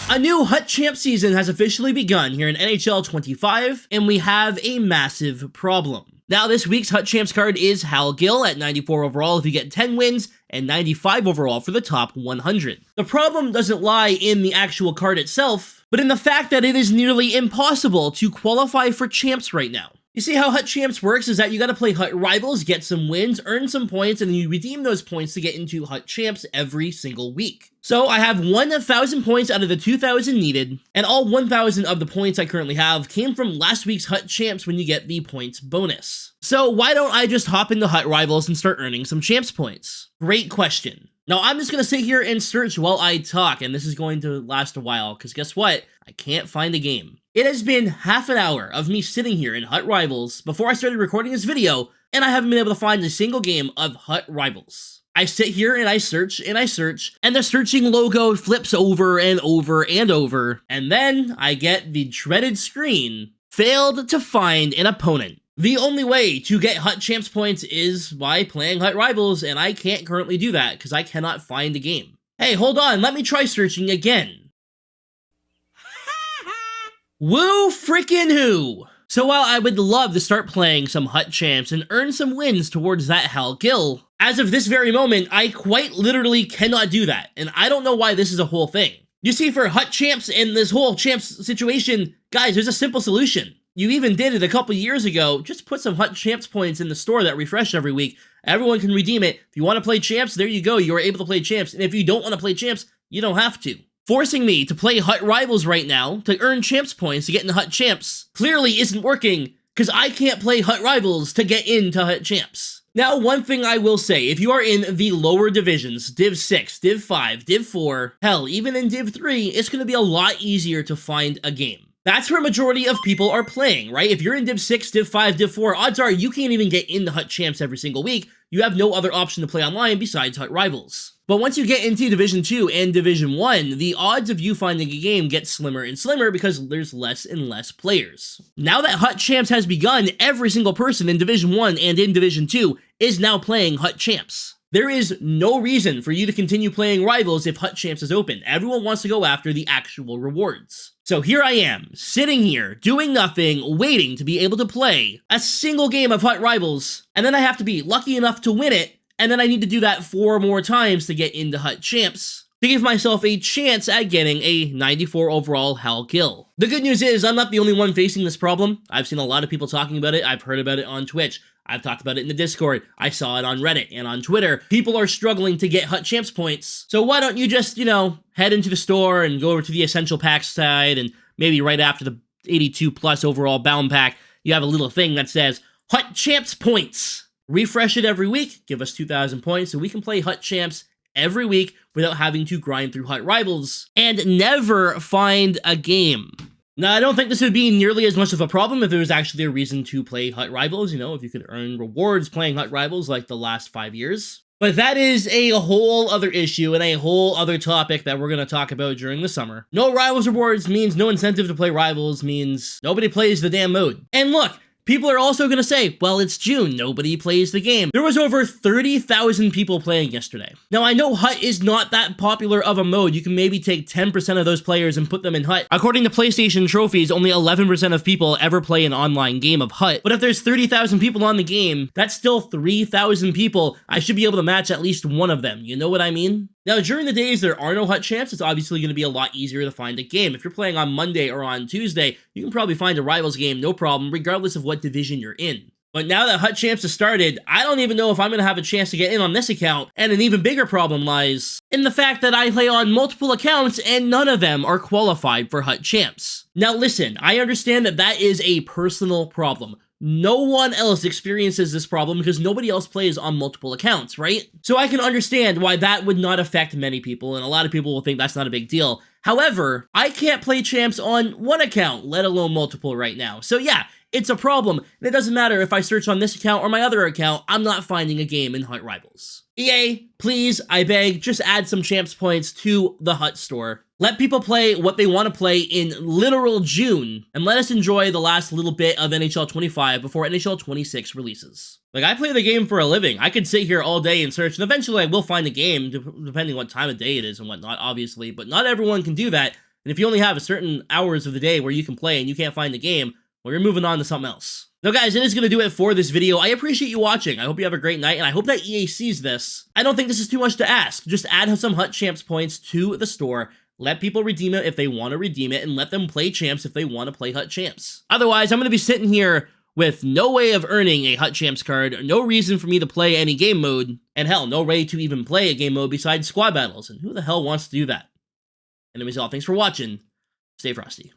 A new Hut Champ season has officially begun here in NHL 25, and we have a massive problem. Now, this week's Hut Champs card is Hal Gill at 94 overall if you get 10 wins, and 95 overall for the top 100. The problem doesn't lie in the actual card itself, but in the fact that it is nearly impossible to qualify for champs right now. You see how Hut Champs works is that you gotta play Hut Rivals, get some wins, earn some points, and then you redeem those points to get into Hut Champs every single week. So I have 1,000 points out of the 2,000 needed, and all 1,000 of the points I currently have came from last week's Hut Champs when you get the points bonus. So why don't I just hop into Hut Rivals and start earning some champs points? Great question. Now I'm just gonna sit here and search while I talk, and this is going to last a while, because guess what? I can't find a game. It has been half an hour of me sitting here in Hut Rivals before I started recording this video, and I haven't been able to find a single game of Hut Rivals. I sit here and I search, and the searching logo flips over and over and over, and then I get the dreaded screen, failed to find an opponent. The only way to get Hut Champs points is by playing Hut Rivals, and I can't currently do that because I cannot find a game. Hey, hold on, let me try searching again. Woo frickin' who! So while I would love to start playing some Hut Champs and earn some wins towards that Hal Gill, as of this very moment, I quite literally cannot do that, and I don't know why this is a whole thing. You see, for Hut Champs and this whole Champs situation, guys, there's a simple solution. You even did it a couple years ago. Just put some Hut Champs points in the store that refresh every week. Everyone can redeem it. If you want to play Champs, there you go. You are able to play Champs. And if you don't want to play Champs, you don't have to. Forcing me to play Hut Rivals right now to earn Champs points to get into Hut Champs clearly isn't working because I can't play Hut Rivals to get into Hut Champs. Now, one thing I will say, if you are in the lower divisions, Div 6, Div 5, Div 4, hell, even in Div 3, it's going to be a lot easier to find a game. That's where a majority of people are playing, right? If you're in Div 6, Div 5, Div 4, odds are you can't even get into Hut Champs every single week. You have no other option to play online besides Hut Rivals. But once you get into Division 2 and Division 1, the odds of you finding a game get slimmer and slimmer because there's less and less players. Now that Hut Champs has begun, every single person in Division 1 and in Division 2 is now playing Hut Champs. There is no reason for you to continue playing Rivals if Hut Champs is open. Everyone wants to go after the actual rewards. So here I am, sitting here, doing nothing, waiting to be able to play a single game of Hut Rivals, and then I have to be lucky enough to win it, and then I need to do that 4 more times to get into Hut Champs, to give myself a chance at getting a 94 overall Hal Gill. The good news is, I'm not the only one facing this problem. I've seen a lot of people talking about it, I've heard about it on Twitch, I've talked about it in the Discord, I saw it on Reddit and on Twitter. People are struggling to get Hut Champs points, so why don't you just, head into the store and go over to the Essential Packs side, and maybe right after the 82 plus overall bound pack, you have a little thing that says, Hut Champs points. Refresh it every week, give us 2,000 points, so we can play Hut Champs every week without having to grind through Hut Rivals and never find a game. Now, I don't think this would be nearly as much of a problem if there was actually a reason to play Hut Rivals, if you could earn rewards playing Hut Rivals like the last 5 years. But that is a whole other issue and a whole other topic that we're going to talk about during the summer. No Rivals rewards means no incentive to play Rivals, means nobody plays the damn mode. And look, people are also going to say, well, it's June, nobody plays the game. There was over 30,000 people playing yesterday. Now, I know Hut is not that popular of a mode. You can maybe take 10% of those players and put them in Hut. According to PlayStation trophies, only 11% of people ever play an online game of Hut. But if there's 30,000 people on the game, that's still 3,000 people. I should be able to match at least one of them. You know what I mean? Now, during the days there are no Hut Champs, it's obviously going to be a lot easier to find a game. If you're playing on Monday or on Tuesday, you can probably find a Rivals game, no problem, regardless of what division you're in. But now that Hut Champs has started, I don't even know if I'm going to have a chance to get in on this account, and an even bigger problem lies in the fact that I play on multiple accounts and none of them are qualified for Hut Champs. Now listen, I understand that that is a personal problem. No one else experiences this problem because nobody else plays on multiple accounts, right? So I can understand why that would not affect many people, and a lot of people will think that's not a big deal. However, I can't play Champs on one account, let alone multiple right now. So yeah, it's a problem, and it doesn't matter if I search on this account or my other account, I'm not finding a game in Hut Rivals. EA, please, I beg, just add some Champs points to the Hut store. Let people play what they want to play in literal June, and let us enjoy the last little bit of NHL 25 before NHL 26 releases. Like, I play the game for a living. I could sit here all day and search, and eventually I will find a game, depending what time of day it is and whatnot, obviously, but not everyone can do that. And if you only have a certain hours of the day where you can play and you can't find the game, well, you're moving on to something else. Now guys, it is going to do it for this video. I appreciate you watching. I hope you have a great night, and I hope that EA sees this. I don't think this is too much to ask. Just add some Hut Champs points to the store, let people redeem it if they want to redeem it, and let them play Champs if they want to play Hut Champs. Otherwise, I'm going to be sitting here with no way of earning a Hut Champs card, no reason for me to play any game mode, and hell, no way to even play a game mode besides squad battles, and who the hell wants to do that? Anyways, y'all, thanks for watching. Stay frosty.